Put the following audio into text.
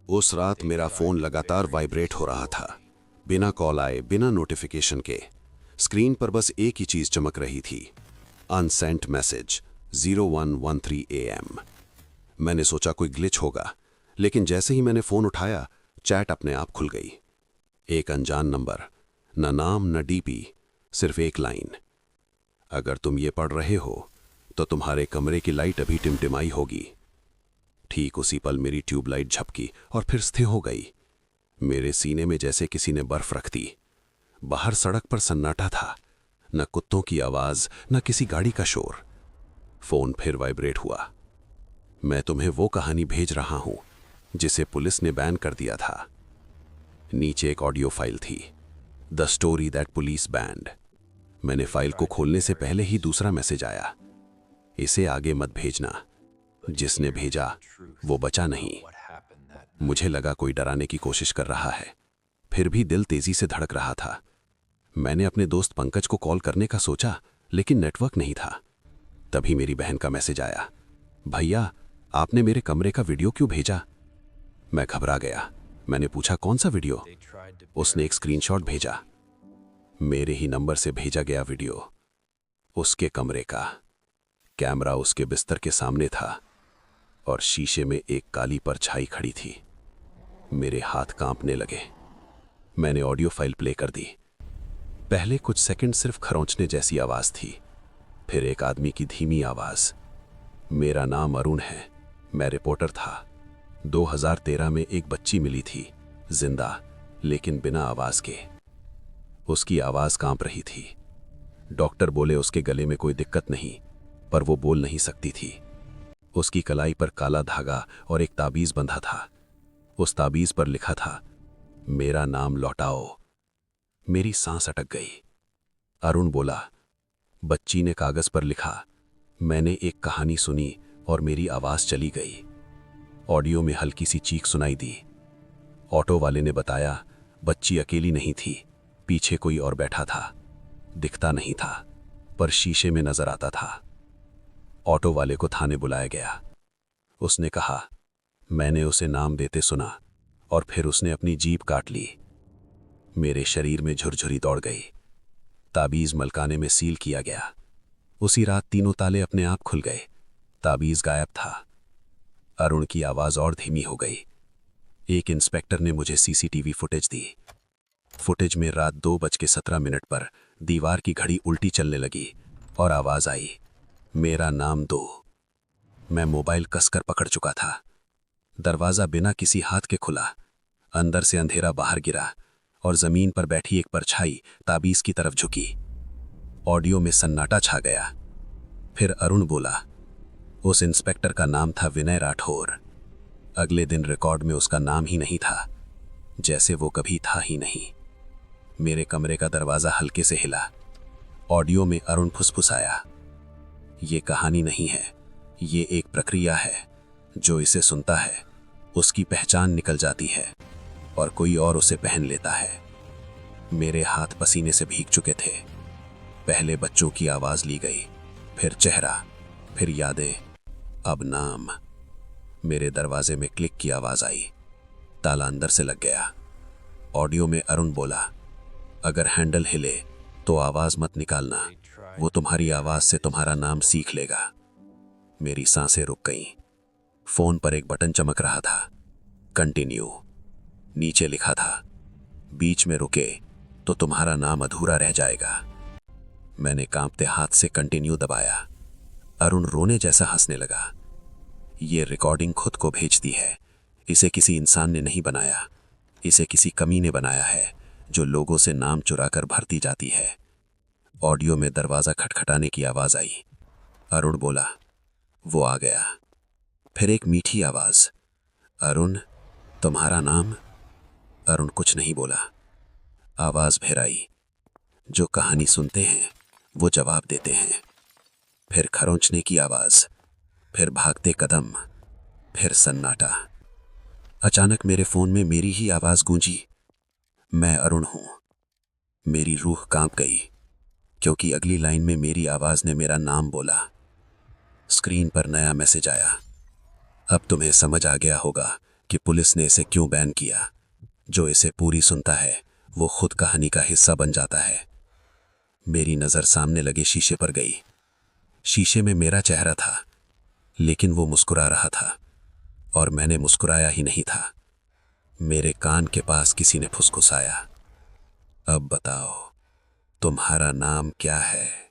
उस रात मेरा फोन लगातार वाइब्रेट हो रहा था, बिना कॉल आए, बिना नोटिफिकेशन के। स्क्रीन पर बस एक ही चीज चमक रही थी, अनसेंट मैसेज 0113 AM। मैंने सोचा कोई ग्लिच होगा, लेकिन जैसे ही मैंने फोन उठाया, चैट अपने आप खुल गई। एक अनजान नंबर, न नाम न डीपी, सिर्फ एक लाइन। अगर तुम ये पढ़ रहे हो तो तुम्हारे कमरे की लाइट अभी टिमटिमाई होगी। ठीक उसी पल मेरी ट्यूबलाइट झपकी और फिर स्थिर हो गई। मेरे सीने में जैसे किसी ने बर्फ रख दी। बाहर सड़क पर सन्नाटा था, न कुत्तों की आवाज, न किसी गाड़ी का शोर। फोन फिर वाइब्रेट हुआ। मैं तुम्हें वो कहानी भेज रहा हूं जिसे पुलिस ने बैन कर दिया था। नीचे एक ऑडियो फाइल थी, the story that police band. मैंने फाइल को खोलने से पहले ही दूसरा मैसेज आया, इसे आगे मत भेजना। जिसने भेजा वो बचा नहीं। मुझे लगा कोई डराने की कोशिश कर रहा है, फिर भी दिल तेजी से धड़क रहा था। मैंने अपने दोस्त पंकज को कॉल करने का सोचा, लेकिन नेटवर्क नहीं था। तभी मेरी बहन का मैसेज आया, भैया आपने मेरे कमरे का वीडियो क्यों भेजा? मैं घबरा गया। मैंने पूछा कौन सा वीडियो? उसने एक स्क्रीनशॉट भेजा, मेरे ही नंबर से भेजा गया वीडियो, उसके कमरे का। कैमरा उसके बिस्तर के सामने था और शीशे में एक काली परछाई खड़ी थी। मेरे हाथ कांपने लगे। मैंने ऑडियो फाइल प्ले कर दी। पहले कुछ सेकंड सिर्फ खरोंचने जैसी आवाज थी, फिर एक आदमी की धीमी आवाज, मेरा नाम अरुण है, मैं रिपोर्टर था। 2013 में एक बच्ची मिली थी, जिंदा लेकिन बिना आवाज के। उसकी आवाज कांप रही थी। डॉक्टर बोले उसके गले में कोई दिक्कत नहीं, पर वो बोल नहीं सकती थी। उसकी कलाई पर काला धागा और एक ताबीज बंधा था। उस ताबीज पर लिखा था, मेरा नाम लौटाओ। मेरी सांस अटक गई। अरुण बोला, बच्ची ने कागज पर लिखा, मैंने एक कहानी सुनी और मेरी आवाज चली गई। ऑडियो में हल्की सी चीख सुनाई दी। ऑटो वाले ने बताया, बच्ची अकेली नहीं थी, पीछे कोई और बैठा था। दिखता नहीं था, पर शीशे में नजर आता था। ऑटो वाले को थाने बुलाया गया। उसने कहा, मैंने उसे नाम देते सुना और फिर उसने अपनी जीभ काट ली। मेरे शरीर में झुरझुरी दौड़ गई। ताबीज मलकाने में सील किया गया। उसी रात तीनों ताले अपने आप खुल गए। ताबीज गायब था। अरुण की आवाज और धीमी हो गई। एक इंस्पेक्टर ने मुझे सीसीटीवी फुटेज दी। फुटेज में रात 2:17 पर दीवार की घड़ी उल्टी चलने लगी और आवाज आई, मेरा नाम दो। मैं मोबाइल कसकर पकड़ चुका था। दरवाजा बिना किसी हाथ के खुला। अंदर से अंधेरा बाहर गिरा और जमीन पर बैठी एक परछाई ताबीज की तरफ झुकी। ऑडियो में सन्नाटा छा गया। फिर अरुण बोला, उस इंस्पेक्टर का नाम था विनय राठौर। अगले दिन रिकॉर्ड में उसका नाम ही नहीं था, जैसे वो कभी था ही नहीं। मेरे कमरे का दरवाजा हल्के से हिला। ऑडियो में अरुण फुसफुसाया, ये कहानी नहीं है, ये एक प्रक्रिया है। जो इसे सुनता है उसकी पहचान निकल जाती है और कोई और उसे पहन लेता है। मेरे हाथ पसीने से भीग चुके थे। पहले बच्चों की आवाज ली गई, फिर चेहरा, फिर यादें, अब नाम। मेरे दरवाजे में क्लिक की आवाज आई। ताला अंदर से लग गया। ऑडियो में अरुण बोला, अगर हैंडल हिले तो आवाज मत निकालना, वो तुम्हारी आवाज से तुम्हारा नाम सीख लेगा। मेरी सांसें रुक गईं। फोन पर एक बटन चमक रहा था, कंटिन्यू। नीचे लिखा था, बीच में रुके तो तुम्हारा नाम अधूरा रह जाएगा। मैंने कांपते हाथ से कंटिन्यू दबाया। अरुण रोने जैसा हंसने लगा। ये रिकॉर्डिंग खुद को भेजती है। इसे किसी इंसान ने नहीं बनाया, इसे किसी कमी ने बनाया है जो लोगों से नाम चुराकर भरती जाती है। ऑडियो में दरवाजा खटखटाने की आवाज आई। अरुण बोला, वो आ गया। फिर एक मीठी आवाज, अरुण, तुम्हारा नाम? अरुण कुछ नहीं बोला। आवाज फिर आई, जो कहानी सुनते हैं वो जवाब देते हैं। फिर खरोंचने की आवाज, फिर भागते कदम, फिर सन्नाटा। अचानक मेरे फोन में मेरी ही आवाज गूंजी, मैं अरुण हूं। मेरी रूह कांप गई, क्योंकि अगली लाइन में मेरी आवाज ने मेरा नाम बोला। स्क्रीन पर नया मैसेज आया, अब तुम्हें समझ आ गया होगा कि पुलिस ने इसे क्यों बैन किया। जो इसे पूरी सुनता है वो खुद कहानी का हिस्सा बन जाता है। मेरी नज़र सामने लगे शीशे पर गई। शीशे में मेरा चेहरा था, लेकिन वो मुस्कुरा रहा था और मैंने मुस्कुराया ही नहीं था। मेरे कान के पास किसी ने फुसफुसाया, अब बताओ तुम्हारा नाम क्या है।